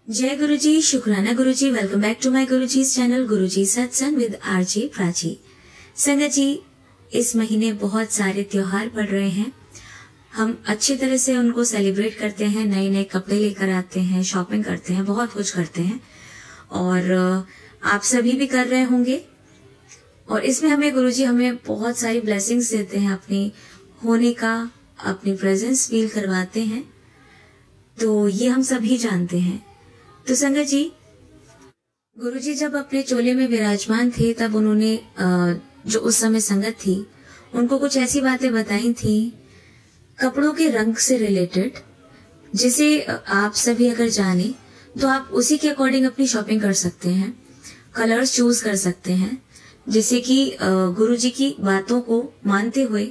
जय गुरुजी, शुक्राना Guruji. Welcome back to my Guruji's channel Guruji Satsang with RJ Prachi. संगत जी, इस महीने बहुत सारे त्योहार पड़ रहे हैं। हम अच्छी तरह से उनको सेलिब्रेट करते हैं, नए नए कपड़े लेकर आते हैं, शॉपिंग करते हैं, बहुत कुछ करते हैं और आप सभी भी कर रहे होंगे। और इसमें गुरुजी हमें बहुत सारी ब्लेसिंग्स देते हैं, अपनी होने का, अपनी प्रेजेंस फील करवाते हैं। तो ये हम सभी जानते हैं। तो संगत जी, गुरुजी जब अपने चोले में विराजमान थे तब उन्होंने जो उस समय संगत थी उनको कुछ ऐसी बातें बताई थी कपड़ों के रंग से रिलेटेड, जिसे आप सभी अगर जाने तो आप उसी के अकॉर्डिंग अपनी शॉपिंग कर सकते हैं, कलर्स चूज कर सकते हैं। जिससे कि गुरुजी की बातों को मानते हुए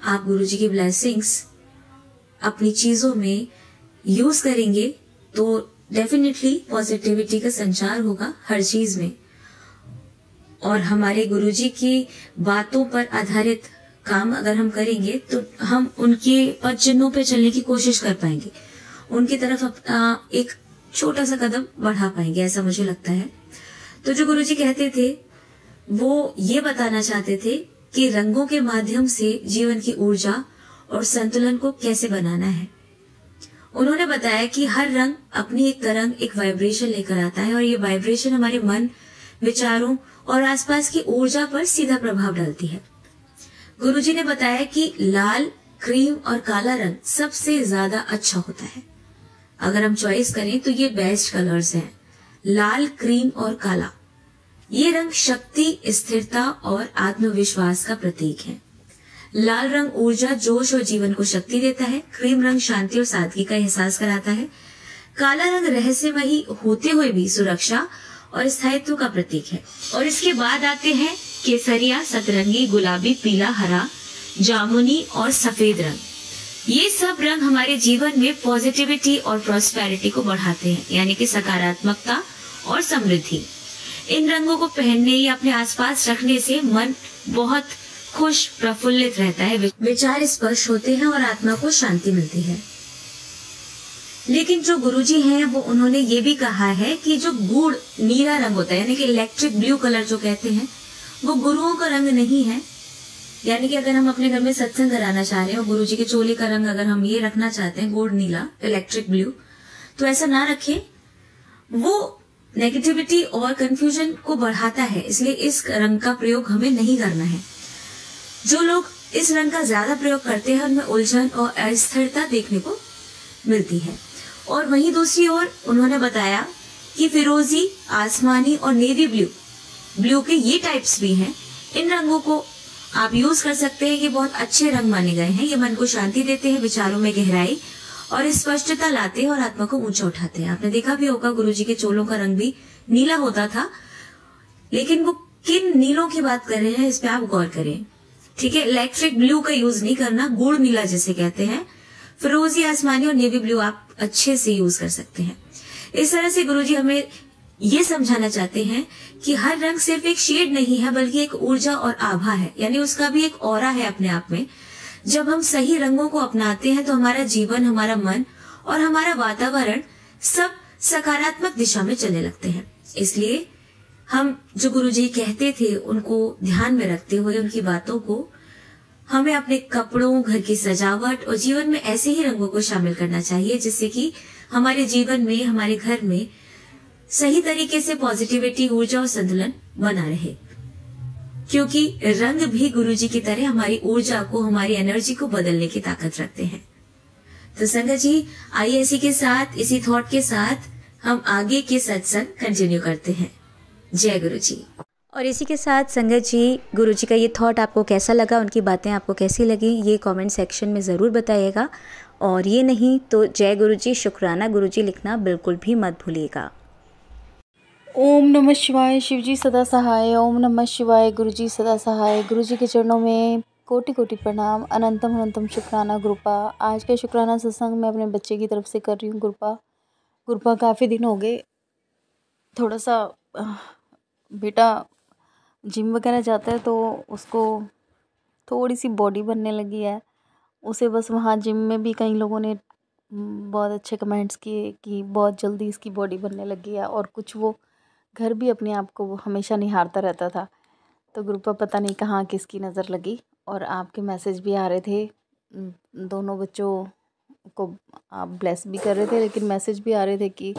आप गुरुजी की ब्लेसिंग्स अपनी चीजों में यूज करेंगे तो डेफिनेटली पॉजिटिविटी का संचार होगा हर चीज में। और हमारे गुरुजी की बातों पर आधारित काम अगर हम करेंगे तो हम उनके पद चिन्हों पे चलने की कोशिश कर पाएंगे, उनकी तरफ अपना एक छोटा सा कदम बढ़ा पाएंगे, ऐसा मुझे लगता है। तो जो गुरुजी कहते थे वो ये बताना चाहते थे कि रंगों के माध्यम से जीवन की ऊर्जा और संतुलन को कैसे बनाना है। उन्होंने बताया कि हर रंग अपनी एक तरंग, एक वाइब्रेशन लेकर आता है और ये वाइब्रेशन हमारे मन, विचारों और आसपास की ऊर्जा पर सीधा प्रभाव डालती है। गुरुजी ने बताया कि लाल, क्रीम और काला रंग सबसे ज्यादा अच्छा होता है। अगर हम चॉइस करें तो ये बेस्ट कलर्स हैं, लाल, क्रीम और काला। ये रंग शक्ति, स्थिरता और आत्मविश्वास का प्रतीक है। लाल रंग ऊर्जा, जोश और जीवन को शक्ति देता है। क्रीम रंग शांति और सादगी का एहसास कराता है। काला रंग रहस्यमयी होते हुए भी सुरक्षा और स्थायित्व का प्रतीक है। और इसके बाद आते हैं केसरिया, सतरंगी, गुलाबी, पीला, हरा, जामुनी और सफेद रंग। ये सब रंग हमारे जीवन में पॉजिटिविटी और प्रॉस्पेरिटी को बढ़ाते हैं, यानी कि सकारात्मकता और समृद्धि। इन रंगों को पहनने या अपने आसपास रखने से मन बहुत खुश, प्रफुल्लित रहता है, विचार स्पष्ट होते हैं और आत्मा को शांति मिलती है। लेकिन जो गुरुजी हैं वो उन्होंने ये भी कहा है कि जो गूढ़ नीला रंग होता है, यानी कि इलेक्ट्रिक ब्लू कलर जो कहते हैं, वो गुरुओं का रंग नहीं है। यानी कि अगर हम अपने घर में सत्संग कराना चाह रहे हैं और गुरुजी के चोले का रंग अगर हम ये रखना चाहते हैं, गूढ़ नीला, इलेक्ट्रिक ब्लू, तो ऐसा ना रखें। वो नेगेटिविटी और कंफ्यूजन को बढ़ाता है, इसलिए इस रंग का प्रयोग हमें नहीं करना है। जो लोग इस रंग का ज्यादा प्रयोग करते हैं उनमें उलझन और अस्थिरता देखने को मिलती है। और वहीं दूसरी ओर उन्होंने बताया कि फिरोजी, आसमानी और नेवी ब्लू के ये टाइप्स भी हैं। इन रंगों को आप यूज कर सकते हैं। ये बहुत अच्छे रंग माने गए हैं। ये मन को शांति देते हैं, विचारों में गहराई और स्पष्टता लाते हैं और आत्मा को ऊंचा उठाते हैं। आपने देखा भी होगा गुरुजी के चोलों का रंग भी नीला होता था, लेकिन वो किन नीलों की बात कर रहे हैं इस पे आप गौर करें, ठीक है। इलेक्ट्रिक ब्लू का यूज नहीं करना, गूढ़ नीला जिसे कहते हैं। फिरोजी, आसमानी और नेवी ब्लू आप अच्छे से यूज कर सकते हैं। इस तरह से गुरुजी हमें ये समझाना चाहते हैं कि हर रंग सिर्फ एक शेड नहीं है, बल्कि एक ऊर्जा और आभा है, यानी उसका भी एक ऑरा है अपने आप में। जब हम सही रंगों को अपनाते हैं तो हमारा जीवन, हमारा मन और हमारा वातावरण सब सकारात्मक दिशा में चलने लगते हैं। इसलिए हम जो गुरुजी कहते थे उनको ध्यान में रखते हुए उनकी बातों को हमें अपने कपड़ों, घर की सजावट और जीवन में ऐसे ही रंगों को शामिल करना चाहिए जिससे कि हमारे जीवन में, हमारे घर में सही तरीके से पॉजिटिविटी, ऊर्जा और संतुलन बना रहे। क्योंकि रंग भी गुरुजी की तरह हमारी ऊर्जा को, हमारी एनर्जी को बदलने की ताकत रखते हैं। तो संगत जी, आइए इसी थॉट के साथ हम आगे के सत्संग कंटिन्यू करते हैं। जय गुरुजी। और इसी के साथ संगत जी, गुरुजी का ये थॉट आपको कैसा लगा, उनकी बातें आपको कैसी लगी, ये कमेंट सेक्शन में ज़रूर बताइएगा। और ये नहीं तो जय गुरुजी, शुक्राना गुरुजी लिखना बिल्कुल भी मत भूलिएगा। ओम नमः शिवाय, शिवजी सदा सहाय। ओम नमः शिवाय, गुरुजी सदा सहाय। गुरुजी के चरणों में कोटि कोटि प्रणाम, अनंतम अनंतम शुक्राना गुरुपा। आज का शुक्राना सत्संग मैं अपने बच्चे की तरफ से कर रही हूँ। गुरुपा काफ़ी दिन हो गए, थोड़ा सा बेटा जिम वगैरह जाता है तो उसको थोड़ी सी बॉडी बनने लगी है। उसे बस वहाँ जिम में भी कई लोगों ने बहुत अच्छे कमेंट्स किए कि बहुत जल्दी इसकी बॉडी बनने लगी है, और कुछ वो घर भी अपने आप को वो हमेशा निहारता रहता था। तो ग्रुप पर पता नहीं कहाँ किसकी नज़र लगी, और आपके मैसेज भी आ रहे थे। दोनों बच्चों को आप ब्लेस भी कर रहे थे, लेकिन मैसेज भी आ रहे थे कि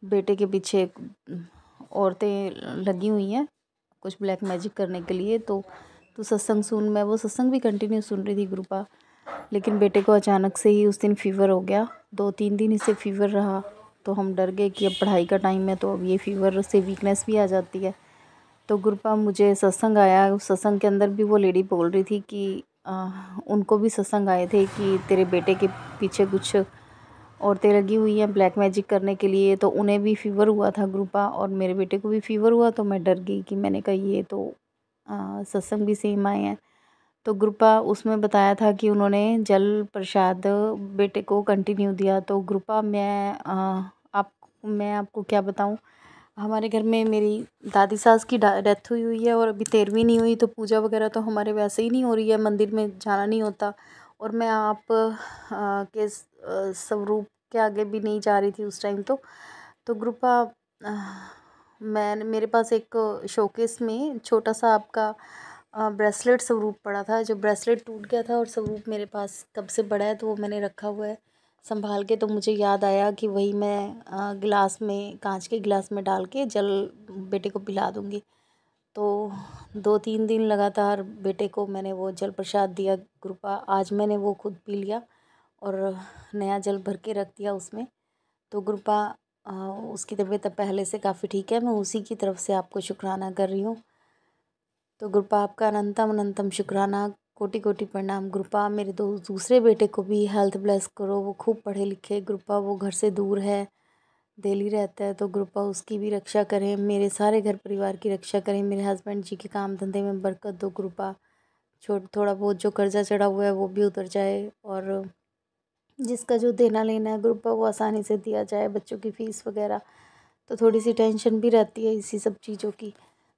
बेटे के पीछे औरतें लगी हुई हैं कुछ ब्लैक मैजिक करने के लिए। तो सत्संग सुन, मैं वो सत्संग भी कंटिन्यू सुन रही थी ग्रुपा, लेकिन बेटे को अचानक से ही उस दिन फ़ीवर हो गया। 2-3 दिन इसे फ़ीवर रहा, तो हम डर गए कि अब पढ़ाई का टाइम है, तो अब ये फ़ीवर से वीकनेस भी आ जाती है। तो ग्रुपा मुझे सत्संग आया, उस सत्संग के अंदर भी वो लेडी बोल रही थी कि उनको भी सत्संग आए थे कि तेरे बेटे के पीछे कुछ औरतें लगी हुई हैं ब्लैक मैजिक करने के लिए। तो उन्हें भी फ़ीवर हुआ था ग्रुपा, और मेरे बेटे को भी फ़ीवर हुआ। तो मैं डर गई कि मैंने कहा ये तो सत्संग भी सेम आए हैं। तो ग्रुपा उसमें बताया था कि उन्होंने जल प्रसाद बेटे को कंटिन्यू दिया। तो ग्रुपा मैं आपको क्या बताऊं, हमारे घर में मेरी दादी सास की डेथ हुई है, और अभी 13वीं नहीं हुई। तो पूजा वगैरह तो हमारे वैसे ही नहीं हो रही है, मंदिर में जाना नहीं होता, और मैं आप के स्वरूप के आगे भी नहीं जा रही थी उस टाइम। तो ग्रुपा मैं मेरे पास एक शोकेस में छोटा सा आपका ब्रेसलेट स्वरूप पड़ा था, जो ब्रेसलेट टूट गया था, और स्वरूप मेरे पास कब से पड़ा है, तो वो मैंने रखा हुआ है संभाल के। तो मुझे याद आया कि वही मैं गिलास में, कांच के गिलास में डाल के जल बेटे को पिला दूँगी। तो 2-3 दिन लगातार बेटे को मैंने वो जल प्रसाद दिया ग्रुपा। आज मैंने वो खुद पी लिया और नया जल भर के रख दिया उसमें। तो ग्रुपा उसकी तबीयत अब पहले से काफ़ी ठीक है, मैं उसी की तरफ से आपको शुक्राना कर रही हूँ। तो ग्रुपा आपका अनंतम अनंतम शुक्राना, कोटि कोटि प्रणाम। ग्रुपा मेरे दूसरे बेटे को भी हेल्थ ब्लेस करो, वो खूब पढ़े लिखे। ग्रुपा वो घर से दूर है, दिल्ली रहता है, तो ग्रुपा उसकी भी रक्षा करें, मेरे सारे घर परिवार की रक्षा करें, मेरे हस्बैंड जी के काम धंधे में बरकत दो ग्रुपा। थोड़ा बहुत जो कर्जा चढ़ा हुआ है वो भी उतर जाए, और जिसका जो देना लेना है ग्रुपा वो आसानी से दिया जाए। बच्चों की फ़ीस वगैरह तो थोड़ी सी टेंशन भी रहती है इसी सब चीज़ों की।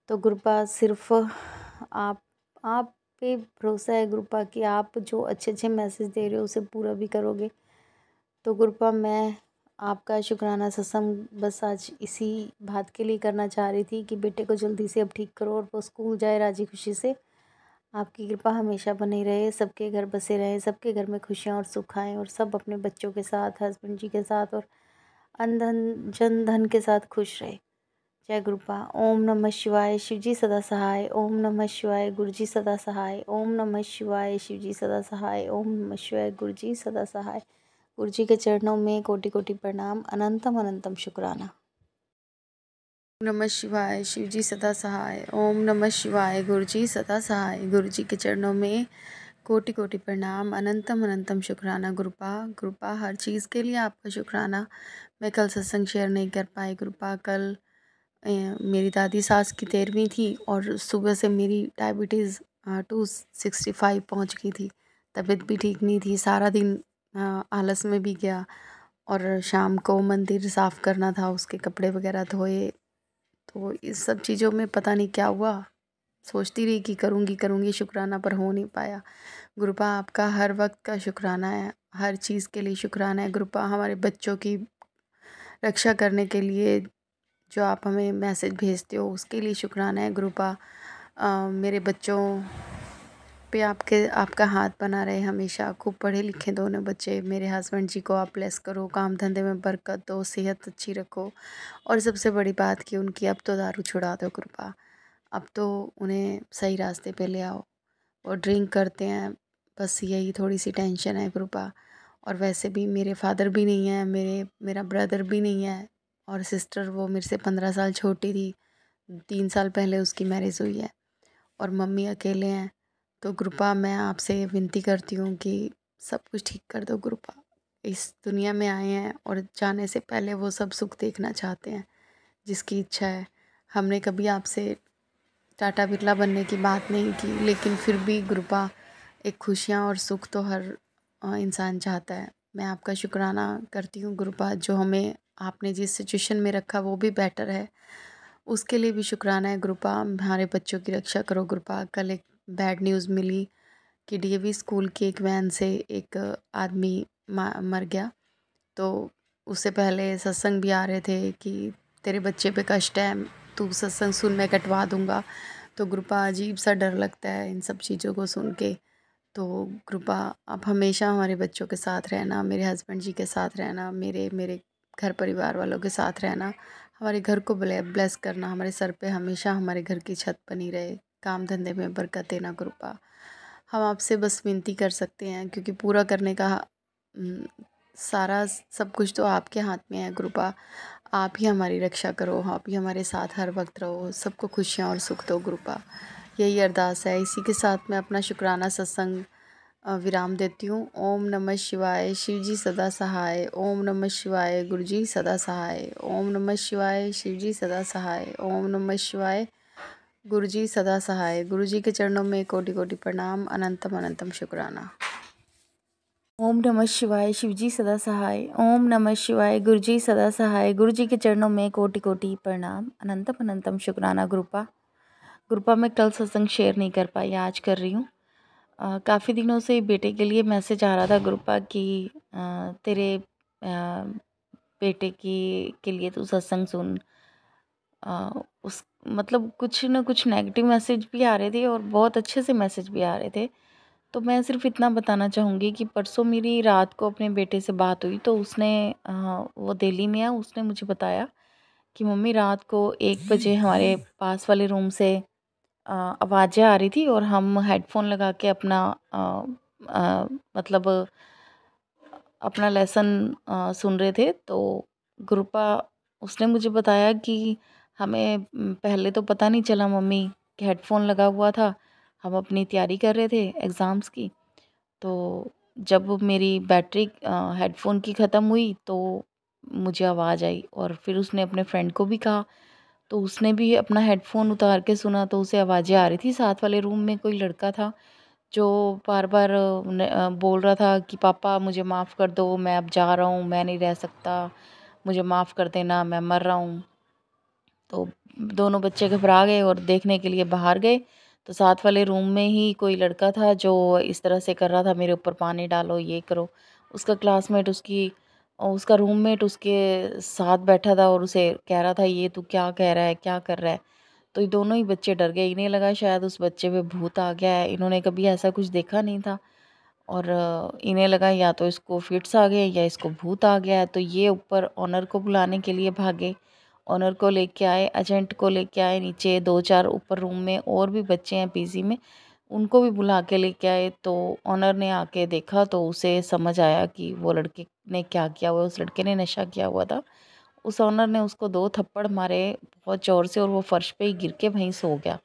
तो ग्रुपा सिर्फ आप पे भरोसा है ग्रुपा कि आप जो अच्छे अच्छे मैसेज दे रहे हो उसे पूरा भी करोगे। तो ग्रुपा मैं आपका शुक्राना सत्संग बस आज इसी बात के लिए करना चाह रही थी कि बेटे को जल्दी से अब ठीक करो और वो स्कूल जाए राजी खुशी से। आपकी कृपा हमेशा बनी रहे, सबके घर बसे रहें, सबके घर में खुशियाँ और सुख आएँ, और सब अपने बच्चों के साथ, हस्बैंड जी के साथ और अनधन जन धन के साथ खुश रहे। जय गुरुपा। ओम नमः शिवाय, शिवजी सदा सहाय। ओम नमः शिवाय, गुरुजी सदा सहाय। ओम नमः शिवाय, शिवजी सदा सहाय। ओम नमः शिवाय, गुरुजी सदा सहाय। गुरुजी के चरणों में कोटि कोटि प्रणाम, अनंतम अनंतम शुक्राना। ओम नमः शिवाय, शिवजी सदा सहाय। ओम नमः शिवाय, गुरुजी सदा सहाय। गुरुजी के चरणों में कोटि कोटि प्रणाम, अनंतम अनंतम शुक्राना। गुरुपा हर चीज़ के लिए आपका शुक्राना। मैं कल सत्संग शेयर नहीं कर पाई गुरुपा। कल मेरी दादी सास की 13वीं थी, और सुबह से मेरी डायबिटीज़ 265 पहुंच गई थी। तबीयत भी ठीक नहीं थी, सारा दिन आलस में भी गया, और शाम को मंदिर साफ़ करना था, उसके कपड़े वगैरह धोए। तो इस सब चीज़ों में पता नहीं क्या हुआ, सोचती रही कि करूँगी शुक्राना, पर हो नहीं पाया। गुरुपा आपका हर वक्त का शुक्राना है, हर चीज़ के लिए शुक्राना है गुरुपा। हमारे बच्चों की रक्षा करने के लिए जो आप हमें मैसेज भेजते हो उसके लिए शुक्राना है गुरुपा। मेरे बच्चों पे आपका हाथ बना रहे हमेशा। खूब पढ़े लिखे दोनों बच्चे। मेरे हस्बैंड जी को आप ब्लेस करो, काम धंधे में बरकत दो, सेहत अच्छी रखो, और सबसे बड़ी बात कि उनकी अब तो दारू छुड़ा दो गुरुपा। अब तो उन्हें सही रास्ते पे ले आओ। वो ड्रिंक करते हैं, बस यही थोड़ी सी टेंशन है गुरुपा। और वैसे भी मेरे फादर भी नहीं है, मेरा ब्रदर भी नहीं है, और सिस्टर वो मेरे से 15 साल छोटी थी। 3 साल पहले उसकी मैरिज हुई है, और मम्मी अकेले हैं। तो गुरुपा मैं आपसे विनती करती हूँ कि सब कुछ ठीक कर दो गुरुपा। इस दुनिया में आए हैं, और जाने से पहले वो सब सुख देखना चाहते हैं जिसकी इच्छा है। हमने कभी आपसे टाटा बिरला बनने की बात नहीं की, लेकिन फिर भी गुरुपा एक खुशियाँ और सुख तो हर इंसान चाहता है। मैं आपका शुक्राना करती हूँ गुरुपा, जो हमें आपने जिस सिचुएशन में रखा वो भी बेटर है, उसके लिए भी शुक्राना है गुरुपा। हमारे बच्चों की रक्षा करो गुरुपा। कल एक बैड न्यूज़ मिली कि डीएवी स्कूल की एक वैन से एक आदमी मर गया। तो उससे पहले सत्संग भी आ रहे थे कि तेरे बच्चे पे कष्ट है, तू सत्संग सुन, मैं कटवा दूँगा। तो कृपा अजीब सा डर लगता है इन सब चीज़ों को सुन के। तो कृपा आप हमेशा हमारे बच्चों के साथ रहना, मेरे हस्बैंड जी के साथ रहना, मेरे मेरे घर परिवार वालों के साथ रहना, हमारे घर को ब्लेस करना, हमारे सर पे हमेशा हमारे घर की छत बनी रहे, काम धंधे में बरकत देना कृपा। हम आपसे बस विनती कर सकते हैं, क्योंकि पूरा करने का सारा सब कुछ तो आपके हाथ में है कृपा। आप ही हमारी रक्षा करो, आप ही हमारे साथ हर वक्त रहो, सबको खुशियाँ और सुख दो कृपा। यही अरदास है। इसी के साथ मैं अपना शुक्राना सत्संग विराम देती हूँ। ओम नमः शिवाय, शिव जी सदा सहाय। ओम नमः शिवाय, गुरु जी सदा सहाय। ओम नमः शिवाय, शिव जी सदा सहाय। ओम नमः शिवाय, गुरु जी सदा सहाय। गुरु जी के चरणों में कोटि कोटि प्रणाम, अनंतम अनंतम शुक्राना। ओम नमः शिवाय, शिव जी सदा सहाय। ओम नमः शिवाय, गुरु जी सदा सहाय। गुरु जी के चरणों में कोटि कोटि प्रणाम, अनंतम अनंतम शुक्राना गुरुपा मैं कल सत्संग शेयर नहीं कर पाई, आज कर रही हूँ। काफ़ी दिनों से बेटे के लिए मैसेज आ रहा था गुरुपा कि तेरे बेटे के लिए तू सत्संग सुन। उस मतलब कुछ न कुछ नेगेटिव मैसेज भी आ रहे थे और बहुत अच्छे से मैसेज भी आ रहे थे। तो मैं सिर्फ इतना बताना चाहूँगी कि परसों मेरी रात को अपने बेटे से बात हुई, तो उसने वो दिल्ली में है, उसने मुझे बताया कि मम्मी रात को 1 बजे हमारे पास वाले रूम से आवाज़ें आ रही थी और हम हेडफोन लगा के अपना मतलब अपना लेसन सुन रहे थे। तो गुरुपा उसने मुझे बताया कि हमें पहले तो पता नहीं चला मम्मी कि हेडफोन लगा हुआ था, हम अपनी तैयारी कर रहे थे एग्ज़ाम्स की। तो जब मेरी बैटरी हेडफोन की ख़त्म हुई तो मुझे आवाज़ आई और फिर उसने अपने फ्रेंड को भी कहा, तो उसने भी अपना हेडफोन उतार के सुना तो उसे आवाज़ें आ रही थी। साथ वाले रूम में कोई लड़का था जो बार बार बोल रहा था कि पापा मुझे माफ़ कर दो, मैं अब जा रहा हूँ, मैं नहीं रह सकता, मुझे माफ़ कर देना, मैं मर रहा हूँ। तो दोनों बच्चे घबरा गए और देखने के लिए बाहर गए, तो साथ वाले रूम में ही कोई लड़का था जो इस तरह से कर रहा था, मेरे ऊपर पानी डालो, ये करो। उसका क्लासमेट उसका रूममेट उसके साथ बैठा था और उसे कह रहा था ये तू क्या कह रहा है, क्या कर रहा है। तो ये दोनों ही बच्चे डर गए, इन्हें लगा शायद उस बच्चे पे भूत आ गया है, इन्होंने कभी ऐसा कुछ देखा नहीं था और इन्हें लगा या तो इसको फिट्स आ गए या इसको भूत आ गया है। तो ये ऊपर ऑनर को बुलाने के लिए भागे, ऑनर को लेके आए, एजेंट को लेके आए, नीचे 2-4 ऊपर रूम में और भी बच्चे हैं पीजी में, उनको भी बुला के लेके आए। तो ऑनर ने आके देखा तो उसे समझ आया कि वो लड़के ने क्या किया हुआ, उस लड़के ने नशा किया हुआ था। उस ऑनर ने उसको 2 थप्पड़ मारे बहुत ज़ोर से और वो फर्श पे ही गिर के वहीं सो गया।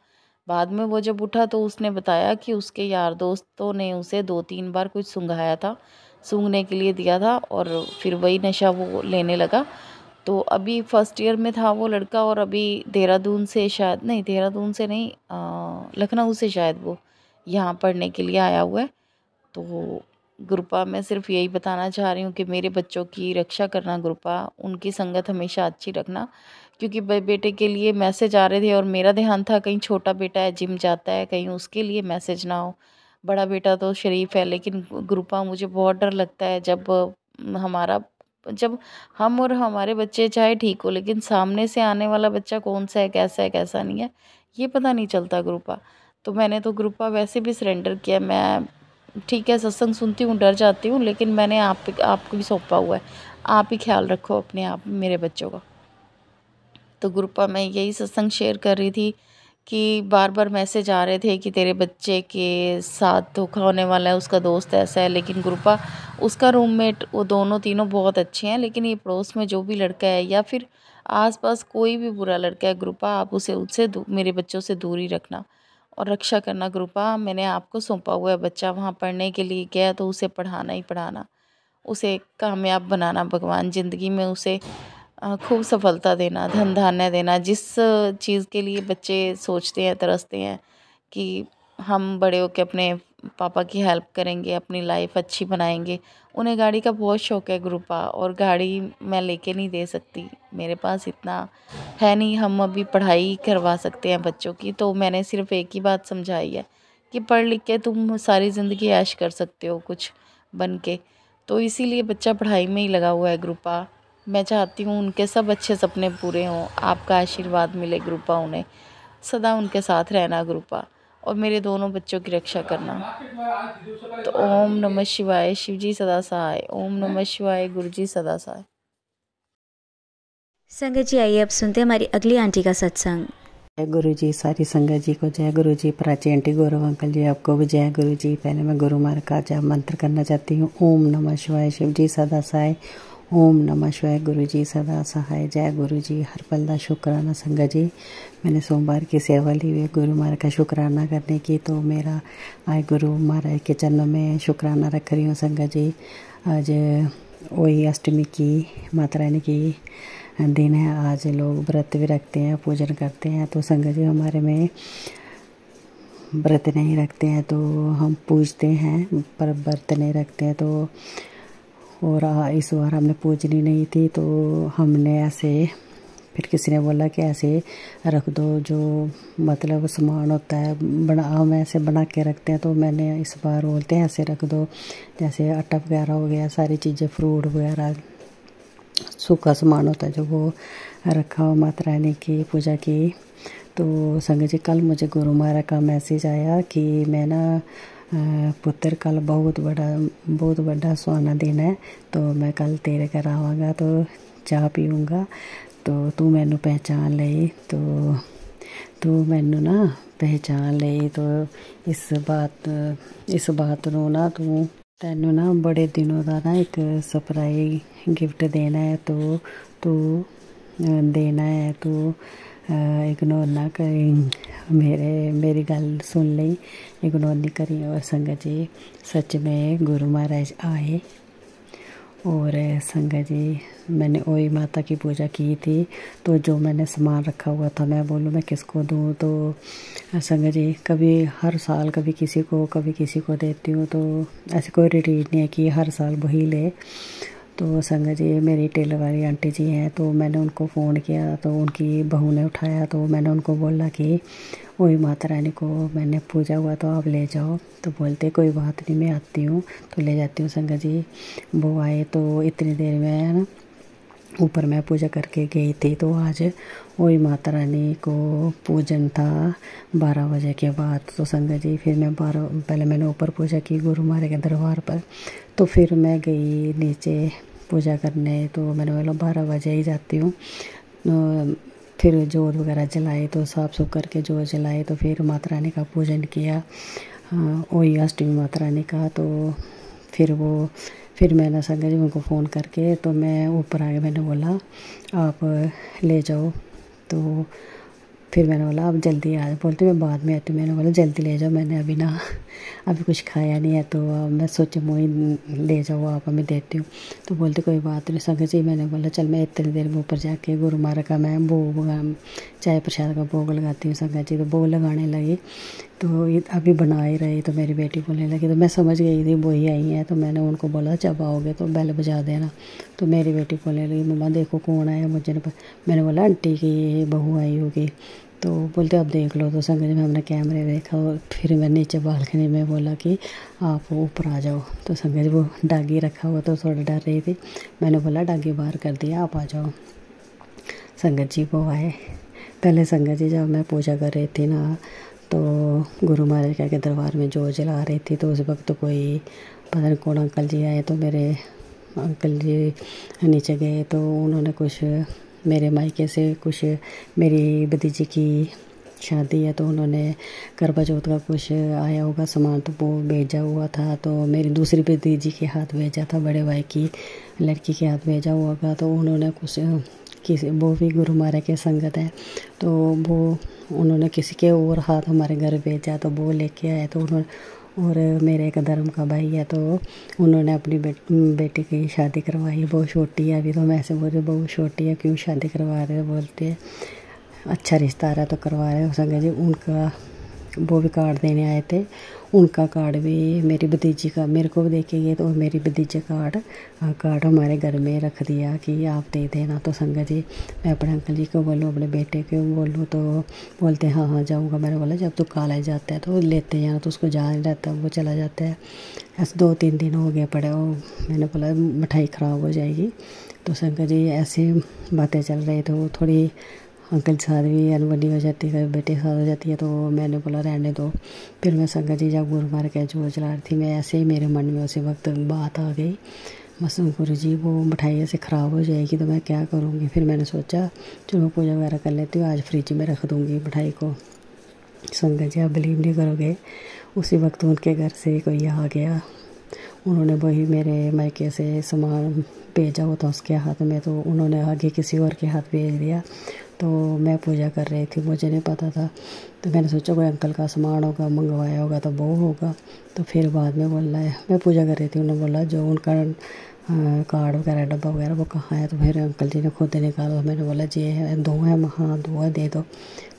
बाद में वो जब उठा तो उसने बताया कि उसके यार दोस्तों ने उसे 2-3 बार कुछ सूंघाया था, सूंघने के लिए दिया था और फिर वही नशा वो लेने लगा। तो अभी फर्स्ट ईयर में था वो लड़का और अभी देहरादून से शायद नहीं, देहरादून से नहीं, लखनऊ से शायद वो यहाँ पढ़ने के लिए आया हुआ है। तो गुरुपा मैं सिर्फ यही बताना चाह रही हूँ कि मेरे बच्चों की रक्षा करना गुरुपा, उनकी संगत हमेशा अच्छी रखना, क्योंकि बेटे के लिए मैसेज आ रहे थे और मेरा ध्यान था कहीं छोटा बेटा है जिम जाता है, कहीं उसके लिए मैसेज ना हो। बड़ा बेटा तो शरीफ है, लेकिन गुरुपा मुझे बहुत डर लगता है जब हम और हमारे बच्चे चाहे ठीक हो, लेकिन सामने से आने वाला बच्चा कौन सा है कैसा नहीं है, ये पता नहीं चलता गुरुपा। तो मैंने तो गुरुपा वैसे भी सरेंडर किया, मैं ठीक है सत्संग सुनती हूँ, डर जाती हूँ, लेकिन मैंने आपको भी सौंपा हुआ है, आप ही ख्याल रखो अपने आप मेरे बच्चों का। तो गुरुपा मैं यही सत्संग शेयर कर रही थी कि बार बार मैसेज आ रहे थे कि तेरे बच्चे के साथ धोखा होने वाला है, उसका दोस्त ऐसा है। लेकिन गुरुपा उसका रूममेट, वो दोनों तीनों बहुत अच्छे हैं, लेकिन ये पड़ोस में जो भी लड़का है या फिर आसपास कोई भी बुरा लड़का है गुरुपा, आप उससे मेरे बच्चों से दूर ही रखना और रक्षा करना गुरुपा। मैंने आपको सौंपा हुआ है, बच्चा वहाँ पढ़ने के लिए गया तो उसे पढ़ाना ही पढ़ाना, उसे कामयाब बनाना भगवान, ज़िंदगी में उसे खूब सफलता देना, धन धान्य देना। जिस चीज़ के लिए बच्चे सोचते हैं, तरसते हैं कि हम बड़े होकर अपने पापा की हेल्प करेंगे, अपनी लाइफ अच्छी बनाएंगे, उन्हें गाड़ी का बहुत शौक़ है गुरुपा, और गाड़ी मैं लेके नहीं दे सकती, मेरे पास इतना है नहीं, हम अभी पढ़ाई करवा सकते हैं बच्चों की। तो मैंने सिर्फ एक ही बात समझाई है कि पढ़ लिख के तुम सारी ज़िंदगी ऐश कर सकते हो कुछ बन के। तो इसीलिए बच्चा पढ़ाई में ही लगा हुआ है गुरुपा। मैं चाहती हूँ उनके सब अच्छे सपने पूरे हों, आपका आशीर्वाद मिले गुरुपा उन्हें, सदा उनके साथ रहना गुरुपा, और मेरे दोनों बच्चों की रक्षा करना। तो ओम नमः शिवाय, शिव जी सदा सहाय। ओम नमः शिवाय, गुरु जी सदा सहाय। संगत जी आइए अब सुनते हैं हमारी अगली आंटी का सत्संग। जय गुरु जी, सारी संगत जी को जय गुरु जी। प्राची आंटी, गौरव अंकल जी, आपको भी जय गुरु जी। पहले मैं गुरु मार्ग का जप मंत्र करना चाहती हूँ। ओम नमः शिवाय, शिव जी सदा सहाय। ओम नमः शिवाय, गुरु जी सदा सहाय। जय गुरु जी। हर पल का शुक्राना संगत जी। मैंने सोमवार की सेवा ली हुई गुरु महाराज का शुक्राना करने की, तो मेरा आज गुरु महाराज के चरणों में शुक्राना रख रही हूँ संगत जी। आज वही अष्टमी की माता रानी की दिन है। आज लोग व्रत भी रखते हैं, पूजन करते हैं। तो संगत जी हमारे में व्रत नहीं रखते हैं तो हम पूजते हैं, पर व्रत नहीं रखते हैं। तो और इस बार हमने पूजनी नहीं थी, तो हमने ऐसे, फिर किसी ने बोला कि ऐसे रख दो, जो मतलब सामान होता है हम ऐसे बना के रखते हैं। तो मैंने इस बार बोलते हैं ऐसे रख दो, जैसे आटा वगैरह हो गया, सारी चीज़ें, फ्रूट वगैरह, सूखा सामान होता है जो, वो रखा हो माता रानी की पूजा की। तो संगत जी कल मुझे गुरु महाराज का मैसेज आया कि मैं ना पुत्र कल बहुत बड़ा सुहाना दिन है, तो मैं कल तेरे घर आवांगा तो चाह पीऊँगा, तो तू मैनू पहचान ले। तो तू मैनू ना पहचान ले, तो इस बात नू ना तैनू ना बड़े दिनों का ना एक सरप्राइज गिफ्ट देना है, तो तू देना है, तो इग्नोर ना करी, मेरी गल सुन ली, इग्नोर नहीं करी। और संगत जी सच में गुरु महाराज आए, और संगत जी मैंने वही माता की पूजा की थी, तो जो मैंने सामान रखा हुआ था मैं बोलूँ मैं किसको दूँ। तो संगत जी कभी हर साल कभी किसी को देती हूँ, तो ऐसे कोई रिटीट नहीं है कि हर साल वही ले। तो संगत जी मेरी टेलर वाली आंटी जी हैं, तो मैंने उनको फ़ोन किया, तो उनकी बहू ने उठाया, तो मैंने उनको बोला कि वही माता रानी को मैंने पूजा हुआ तो आप ले जाओ। तो बोलते कोई बात नहीं, मैं आती हूँ, तो ले जाती हूँ। संगत जी वो आए, तो इतनी देर में है ना ऊपर मैं पूजा करके गई थी। तो आज वही माता रानी को पूजन था 12 बजे के बाद। तो संगत जी फिर मैं पहले मैंने ऊपर पूजा की गुरु महाराज के दरबार पर, तो फिर मैं गई नीचे पूजा करने। तो मैंने बोला 12 बजे ही जाती हूँ। फिर जोत वगैरह जलाई, तो साफ़ सुख करके जोत जलाई, तो फिर माता रानी का पूजन किया, वही अष्टमी माता रानी का। तो फिर मैंने संगत जी उनको फ़ोन करके, तो मैं ऊपर आ गई, मैंने बोला आप ले जाओ। तो फिर मैंने बोला आप जल्दी आ, बोलते मैं बाद में आती हूँ। मैंने बोला जल्दी ले जाओ, मैंने अभी कुछ खाया नहीं है, तो मैं सोचा मोई ले जाओ आप, मैं देती हूँ। तो बोलते कोई बात नहीं संगत जी। मैंने बोला चल मैं इतनी देर में ऊपर जाके गुरु महाराज का मैं भोग चाय प्रसाद का भोग लगाती हूँ संगत जी। तो भोग लगाने लगी, तो अभी बना ही रही, तो मेरी बेटी बोलने लगी, तो मैं समझ गई थी वही आई है। तो मैंने उनको बोला जब आओगे तो बेल बजा देना। तो मेरी बेटी बोलने लगी मम्मा देखो कौन आया, मुझे नहीं पता। मैंने बोला आंटी की बहू आई होगी। तो बोलते अब देख लो। तो संगत जी में हमने कैमरे देखा, और फिर मैं नीचे बालकनी में बोला कि आप ऊपर आ जाओ। तो संगत जी वो डागी रखा हुआ तो थोड़ा डर रही थी, मैंने बोला डागी बाहर कर दिया, आप आ जाओ। संगत जी वो आए। पहले संगत जी जब मैं पूजा कर रही थी ना, तो गुरु महाराज के दरबार में जो जला रही थी, तो उस वक्त तो कोई पता नहीं कौन अंकल जी आए, तो मेरे अंकल जी नीचे गए, तो उन्होंने कुछ मेरे मायके से कुछ मेरी भतीजी की शादी है, तो उन्होंने करवा चौथ का कुछ आया होगा सामान, तो वो भेजा हुआ था। तो मेरी दूसरी भतीजी के हाथ भेजा था, बड़े भाई की लड़की के हाथ भेजा हुआ था। तो उन्होंने कुछ वो भी गुरु महाराज के संगत है, तो उन्होंने किसी के और हाथ हमारे घर भेजा, तो वो लेके आए। तो उन्होंने, और मेरे एक धर्म का भाई है, तो उन्होंने अपनी बेटी की शादी करवाई। बहुत छोटी है अभी, तो मैं ऐसे बोल रही बहुत छोटी है क्यों शादी करवा रहे हो, बोलते हैं अच्छा रिश्ता आ रहा है तो करवा रहे हो। संगत जी उनका वो भी कार्ड देने आए थे, उनका कार्ड भी मेरी भतीजी का मेरे को भी दे के गए, तो मेरी भतीजे कार्ड हमारे घर में रख दिया कि आप दे देना। तो संगत जी मैं अपने अंकल जी को बोलूँ, अपने बेटे को बोलूँ, तो बोलते हैं हाँ जाऊँगा। मैंने बोला जब तो कॉलेज जाता है तो लेते जाना, तो उसको जा नहीं रहता, वो चला जाता है। ऐसे 2-3 दिन हो गए पड़े वो, मैंने बोला मिठाई ख़राब हो जाएगी। तो संगत जी ऐसे बातें चल रही, तो थोड़ी अंकल के साथ भी अनबनी हो जाती है, बेटे के साथ हो जाती है, तो मैंने बोला रहने दो। फिर मैं संगत जी जब गुरु मार के जो चला रही थी, मैं ऐसे ही मेरे मन में उसी वक्त बात आ गई, बस गुरु जी वो मिठाई ऐसे ख़राब हो जाएगी तो मैं क्या करूँगी। फिर मैंने सोचा चलो मैं पूजा वगैरह कर लेती हूँ, आज फ्रिज में रख दूँगी मिठाई को। संगत जी आप बिलीव नहीं करोगे, उसी वक्त उनके घर से कोई आ गया, उन्होंने वही मेरे मायके से सामान भेजा होता उसके हाथ में, तो उन्होंने आगे किसी और के हाथ भेज दिया। तो मैं पूजा कर रही थी, मुझे नहीं पता था, तो मैंने सोचा कोई अंकल का सामान होगा, मंगवाया होगा तो वो होगा। तो फिर बाद में बोल रहा है, मैं पूजा कर रही थी, उन्होंने बोला जो उनका कार्ड वगैरह डब्बा वगैरह वो कहाँ है। तो फिर अंकल जी ने खुद निकाला, मैंने बोला जी है, 2 है, हाँ 2 है, दे दो।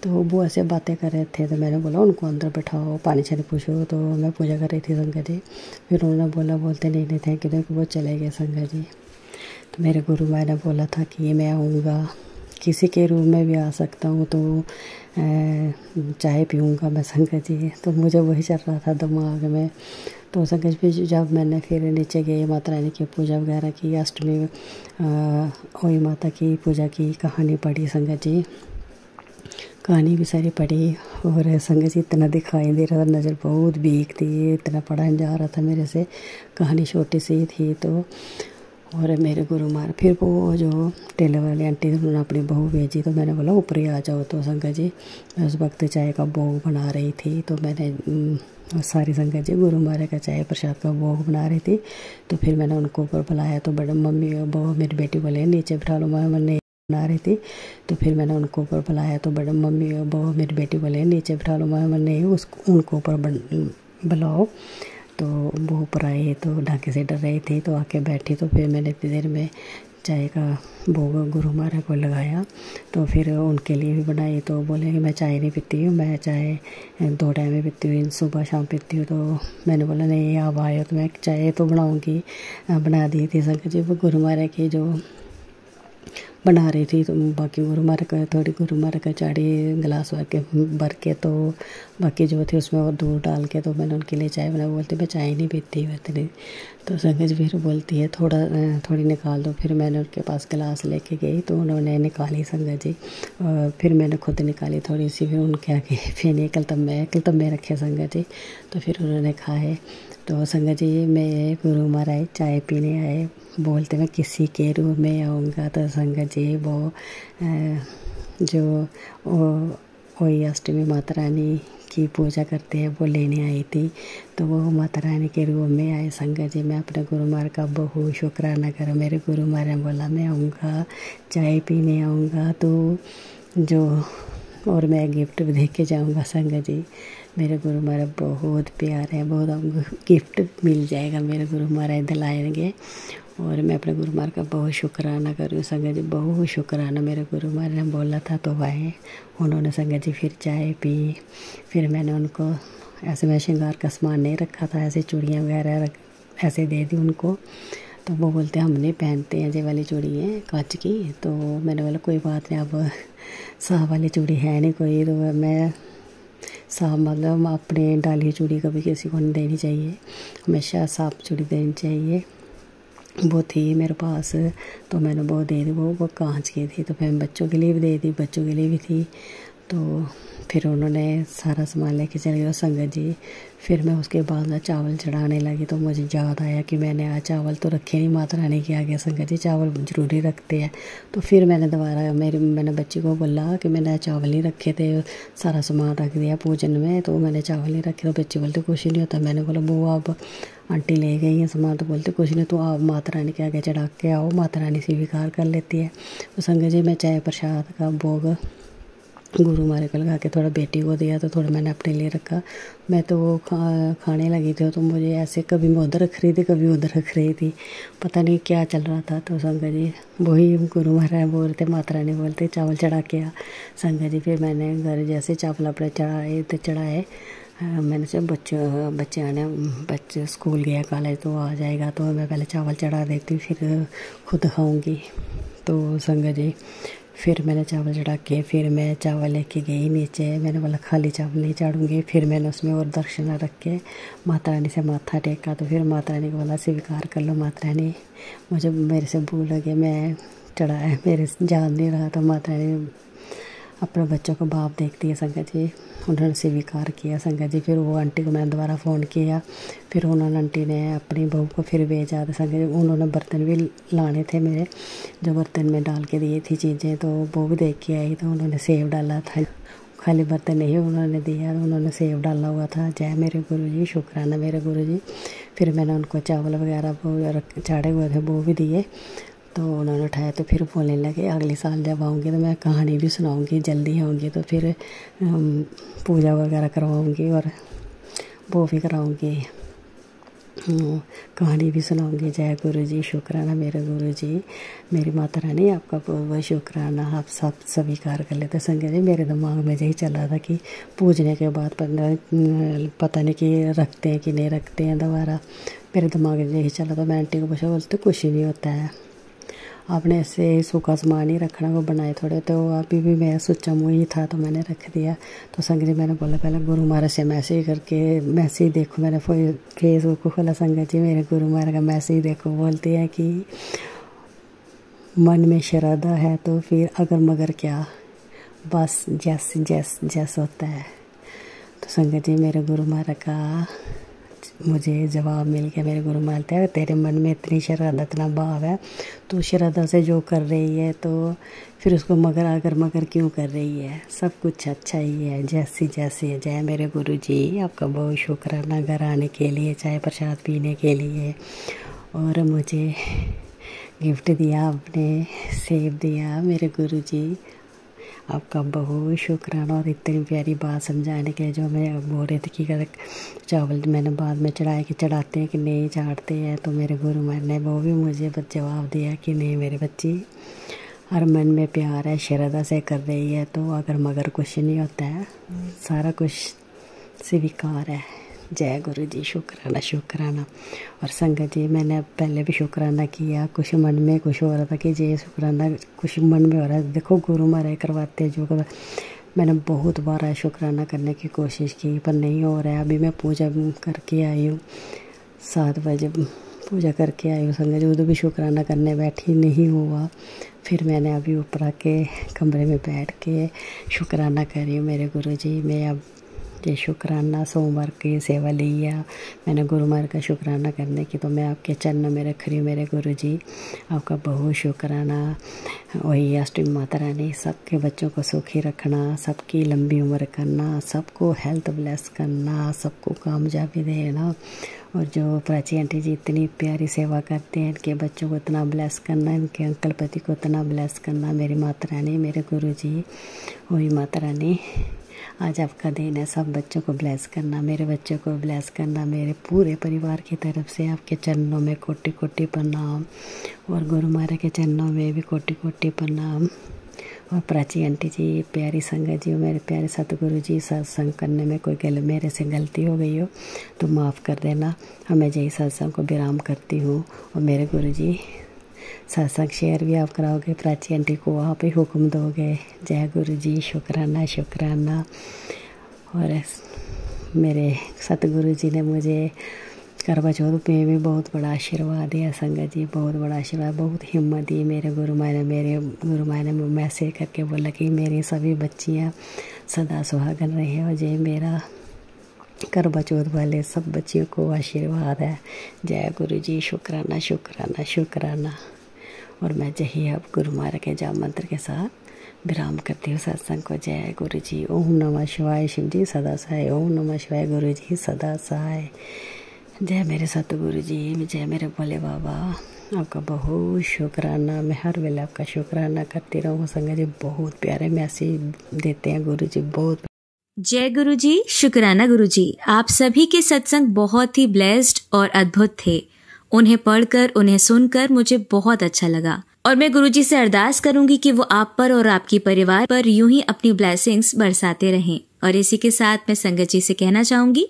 तो वो ऐसे बातें कर रहे थे, तो मैंने बोला उनको अंदर बैठाओ, पानी छानी पूछो। तो मैं पूजा कर रही थी संगत जी। फिर उन्होंने बोलते नहीं थैंक यू, वो चले गए संगत जी। तो मेरे गुरु माँ ने बोला था कि मैं आऊँगा, किसी के रूम में भी आ सकता हूँ, तो चाय पीऊँगा मैं संगत जी। तो मुझे वही चल रहा था दिमाग में। तो संगत जी जब मैंने फिर नीचे गई, माता रानी की पूजा वगैरह की, अष्टमी वही माता की पूजा की, कहानी पढ़ी संगत जी, कहानी भी सारी पढ़ी। और संगत जी इतना दिखाई दे रहा था, नज़र बहुत वीक थी, इतना पढ़ा नहीं जा रहा था मेरे से, कहानी छोटी सी थी। तो और मेरे गुरु मार फिर वो जो टेलर वाली आंटी उन्होंने अपनी बहू भेजी, तो मैंने बोला ऊपर ही आ जाओ। तो संगत जी मैं उस वक्त चाय का भोग बना रही थी, तो मैंने सारी संगत जी गुरु मारे का चाय प्रसाद का भोग बना रही थी। तो फिर मैंने उनको ऊपर बुलाया, तो बड़े मम्मी वो मेरी बेटी बोले नीचे बिठा लो, मैंने बना रही थी। तो फिर मैंने उनको ऊपर बुलाया, तो बड़े मम्मी वो मेरी बेटी बोले नीचे बिठा लो, मैंने उनको ऊपर बुलाओ। तो वो ऊपर आए, तो ढाके से डर रही थी, तो आके बैठी। तो फिर मैंने इतनी देर में चाय का भोग गुरु महाराज को लगाया, तो फिर उनके लिए भी बनाई। तो बोले कि मैं चाय नहीं पीती हूँ, मैं चाय 2 टाइम में पीती हूँ, सुबह शाम पीती हूँ। तो मैंने बोला नहीं आप आए तो मैं चाय तो बनाऊँगी, बना दी थी संगत जी। वो गुरु महाराज की जो बना रही थी, तो बाकी गुरु महाराज का थोड़ी गुरु महाराज का चाड़ी गिलास भर के, तो बाकी जो थे उसमें और दूध डाल के, तो मैंने उनके लिए चाय बनाई। बोलती मैं चाय नहीं पीती इतनी। तो संगत जी फिर बोलती है थोड़ी निकाल दो। फिर मैंने उनके पास गिलास लेके गई, तो उन्होंने निकाली संगत जी, फिर मैंने खुद निकाली थोड़ी सी। फिर उनके आगे फिर कल तब में रखे संगत जी, तो फिर उन्होंने खाए। तो संगत जी मेरे गुरु महाराज चाय पीने आए, बोलते मैं किसी के रूम में आऊँगा। तो संगत जी वो जो वही अष्टमी माता रानी की पूजा करते हैं वो लेने आई थी, तो वो माता रानी के रूम में आए संगत जी। मैं अपने गुरु महाराज का बहुत शुक्राना करूँ, मेरे गुरु महाराज ने बोला मैं आऊँगा, चाय पीने आऊँगा, तो जो और मैं गिफ्ट भी दे के जाऊँगा संगत जी। मेरे गुरु महाराज बहुत प्यार है, बहुत गिफ्ट मिल जाएगा मेरे गुरु महाराज दिलाएंगे। और मैं अपने गुरु महाराज का बहुत शुक्राना करूँ संगत जी, बहुत शुक्राना। मेरे गुरु महाराज ने बोला था तो आए, उन्होंने संगत जी फिर चाय पी। फिर मैंने उनको ऐसे मैं श्रृंगार का सामान नहीं रखा था, ऐसे चूड़ियाँ वगैरह ऐसे दे दी उनको। तो वो बोलते हम नहीं पहनते हैं ये वाली चूड़ी है कांच की। तो मैंने बोला कोई बात नहीं, अब साफ वाली चूड़ी है नहीं कोई, तो मैं साफ मतलब अपने डाली चूड़ी कभी किसी को नहीं देनी चाहिए, हमेशा साफ चूड़ी देनी चाहिए। वो थी मेरे पास, तो मैंने वो दे दी, वो कांच की थी। तो फिर बच्चों के लिए भी दे दी, बच्चों के लिए भी थी। तो फिर उन्होंने सारा सामान लेके चले गए संगत जी। फिर मैं उसके बाद ना चावल चढ़ाने लगी, तो मुझे याद आया कि मैंने आज चावल तो रखे नहीं माता रानी के आगे संगत जी, चावल ज़रूरी रखते हैं। तो फिर मैंने दोबारा मैंने बच्ची को बोला कि मैंने चावल नहीं रखे थे, सारा सामान रख दिया पूजन में, तो मैंने चावल नहीं रखे। तो बच्ची बोलते कुछ नहीं होता। मैंने बोला वो आप आंटी ले गई हैं सामान, तो बोलते कुछ नहीं, तो आप माता रानी के आगे चढ़ा के आओ, माता रानी स्वीकार कर लेती है। तो संगत जी मैं चाय प्रसाद का भोग गुरु महाराज को लगा के थोड़ा बेटी को दिया, तो थोड़ा मैंने अपने लिए रखा। मैं तो वो खाने लगी थी, तो मुझे ऐसे कभी मैं उधर रख रही थी, कभी उधर रख रही थी, पता नहीं क्या चल रहा था। तो संगत जी वही गुरु महाराज बोलते, माता रानी बोलते चावल चढ़ा के आ। संगत जी फिर मैंने घर जैसे चावल अपने चढ़ाए मैंने से बच्चे आने, बच्चे स्कूल गया कॉलेज तो आ जाएगा, तो मैं पहले चावल चढ़ा देती फिर खुद खाऊंगी। तो संगत जी फिर मैंने चावल चढ़ा के फिर मैं चावल लेके गई नीचे। मैंने बोला खाली चावल नहीं चढ़ूँगी। फिर मैंने उसमें और दक्षिणा रख के माता रानी से माथा टेका। तो फिर माता रानी को बोला स्वीकार कर लो माता रानी, मुझे मेरे से भूल लगे, मैं चढ़ाया, मेरे जान नहीं रहा। तो माता रानी अपने बच्चों को बाप देखती है संगत जी, उन्होंने स्वीकार किया संगत जी। फिर वो आंटी को मैंने दोबारा फ़ोन किया, फिर उन्होंने आंटी ने अपनी बहू को फिर भेजा था संगत जी। उन्होंने बर्तन भी लाने थे मेरे, जो बर्तन में डाल के दिए थी चीज़ें, तो वो भी देख के आई। तो उन्होंने सेव डाला था, खाली बर्तन नहीं उन्होंने दिया, उन्होंने सेव डाला हुआ था। जय मेरे गुरुजी, शुक्राना मेरे गुरुजी। फिर मैंने उनको चावल वगैरह वो चाड़े हुए थे वो भी दिए। तो उन्होंने उठाया, तो फिर बोलने लगे अगले साल जब आऊँगी तो मैं कहानी भी सुनाऊँगी, जल्दी आऊँगी तो फिर पूजा वगैरह करवाऊँगी और वो भी कराऊँगी, कहानी भी सुनाऊँगी। जय गुरु जी, शुक्राना मेरे गुरु जी, मेरी माता रानी आपका बहुत बहुत शुक्राना, आप सब स्वीकार कर लेते। संगत जी मेरे दिमाग में यही चल रहा था कि पूजने के बाद पता नहीं कि रखते हैं कि नहीं रखते हैं दोबारा, मेरे दिमाग में यही चल रहा था। मैं आंटी को पूछा, बोलते कुछ ही नहीं होता है, आपने ऐसे सूखा सामान ही रखना, वो बनाए थोड़े। तो अभी भी मैं सोचा मुँह ही था तो मैंने रख दिया। तो संगत जी मैंने बोला पहले गुरु महाराज से मैसेज करके, मैसेज देखो, मैंने फेसबुक को खोला संगत जी, मेरे गुरु महाराज का मैसेज देखो। बोलते हैं कि मन में श्रद्धा है तो फिर अगर मगर क्या, बस जस जस जस होता है। तो संगत जी मेरे गुरु महाराज का मुझे जवाब मिल गया। मेरे गुरु मानते हैं तेरे मन में इतनी श्रद्धा, इतना भाव है, तो श्रद्धा से जो कर रही है तो फिर उसको मगर क्यों कर रही है, सब कुछ अच्छा ही है, जैसी जैसी है। जय मेरे गुरु जी, आपका बहुत शुक्राना घर आने के लिए, चाय प्रसाद पीने के लिए, और मुझे गिफ्ट दिया, आपने सेब दिया मेरे गुरु जी, आपका बहुत शुक्राना। और इतनी प्यारी बात समझाने के लिए, जो मैं बोल रही थी कि चावल मैंने बाद में चढ़ाए कि चढ़ाते हैं कि नहीं चढ़ाते हैं, तो मेरे गुरु महाराज ने वो भी मुझे जवाब दिया कि नहीं मेरे बच्ची, हर मन में प्यार है, श्रद्धा से कर रही है, तो अगर मगर कुछ नहीं होता है, सारा कुछ स्वीकार है। जय गुरु जी, शुक्राना शुक्राना। और संगत जी मैंने पहले भी शुक्राना किया, कुछ मन में कुछ हो रहा था कि ये शुक्राना कुछ मन में हो रहा है, देखो गुरु महाराज करवाते जो कर। मैंने बहुत बार शुक्राना करने की कोशिश की पर नहीं हो रहा है। अभी मैं पूजा करके आई हूँ, 7 बजे पूजा करके आई हूँ संगत जी, उधर भी शुक्राना करने बैठी, नहीं हुआ। फिर मैंने अभी ऊपर आके कमरे में बैठ के शुक्राना करी हूँ मेरे गुरु जी। मैं अब ये शुक्राना सोमवार की सेवा लिया मैंने गुरु महाराज का शुक्राना करने की, तो मैं आपके चरणों में रख रही हूँ मेरे गुरु जी, आपका बहुत शुक्राना। वही अष्टमी माता रानी सबके बच्चों को सुखी रखना, सबकी लंबी उम्र करना, सबको हेल्थ ब्लेस करना, सबको कामयाबी देना। और जो प्राची आंटी जी इतनी प्यारी सेवा करते हैं, इनके बच्चों को इतना ब्लेस करना, इनके अंकल पति को इतना ब्लेस करना, मेरी माता रानी मेरे गुरु जी। वही माता रानी आज आपका दिन है, सब बच्चों को ब्लेस करना, मेरे बच्चों को ब्लेस करना, मेरे पूरे परिवार की तरफ से आपके चरणों में कोटि कोटि प्रणाम, और गुरु महाराज के चरणों में भी कोटि कोटि प्रणाम। और प्राची आंटी जी, प्यारी संगत जी, मेरे प्यारे सतगुरु जी, सत्संग करने में कोई मेरे से गलती हो गई हो तो माफ़ कर देना। मैं यही सत्संग को विराम करती हूँ। और मेरे गुरु जी सत्संग शेयर भी आप कराओगे, प्राची आंटी को आप ही हुक्म दोगे। जय गुरु जी, शुक्राना शुक्राना। और मेरे सतगुरु जी ने मुझे करवा चौथ में भी बहुत बड़ा आशीर्वाद दिया संगत जी, बहुत बड़ा आशीर्वाद, बहुत हिम्मत दी मेरे गुरु माँ ने मैसेज करके बोला कि मेरी सभी बच्चियाँ सदा सुहागन रहे, और जय मेरा करवा चौथ वाले सब बच्चियों को आशीर्वाद है। जय गुरु जी, शुक्राना शुक्राना शुक्राना। और मैं यही अब गुरु महाराज के जाप मंत्र के साथ विराम करती हूँ सत्संग को। जय गुरु जी, ओम नमः शिवाय, शिव जी सदा सहाय, ओम नमः शिवाय, गुरु जी सदा सहाय। जय मेरे सतगुरु जी, जय मेरे भोले बाबा। आपका बहुत शुक्राना। मैं हर वेले आपका शुक्राना करती रहूँ। संगत जी बहुत प्यारे मैसेज देते हैं गुरु जी, बहुत। जय गुरु जी, शुक्राना गुरु जी। आप सभी के सत्संग बहुत ही ब्लेस्ड और अद्भुत थे। उन्हें पढ़कर, उन्हें सुनकर मुझे बहुत अच्छा लगा और मैं गुरुजी से अरदास करूंगी कि वो आप पर और आपकी परिवार पर यूं ही अपनी ब्लेसिंग्स बरसाते रहें। और इसी के साथ मैं संगत जी से कहना चाहूंगी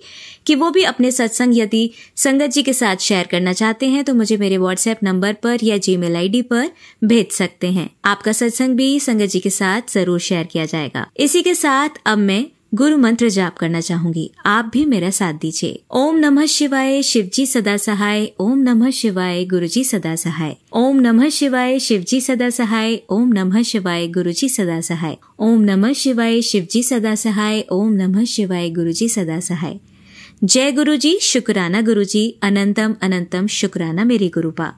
कि वो भी अपने सत्संग यदि संगत जी के साथ शेयर करना चाहते हैं तो मुझे मेरे व्हाट्सएप नंबर पर या जीमेल आईडी पर भेज सकते हैं। आपका सत्संग भी संगत जी के साथ जरूर शेयर किया जाएगा। इसी के साथ अब मैं गुरु मंत्र जाप करना चाहूंगी, आप भी मेरा साथ दीजिए। ओम नमः शिवाय, शिवजी सदा सहाय। ओम नमः शिवाय, गुरुजी सदा सहाय। ओम नमः शिवाय, शिवजी सदा सहाय। ओम नमः शिवाय, गुरुजी सदा सहाय। ओम नमः शिवाय, शिवजी सदा सहाय। ओम नमः शिवाय, गुरुजी सदा सहाय। जय गुरुजी, शुक्राना गुरुजी, अनंतम अनंतम शुक्राना मेरे गुरुपा।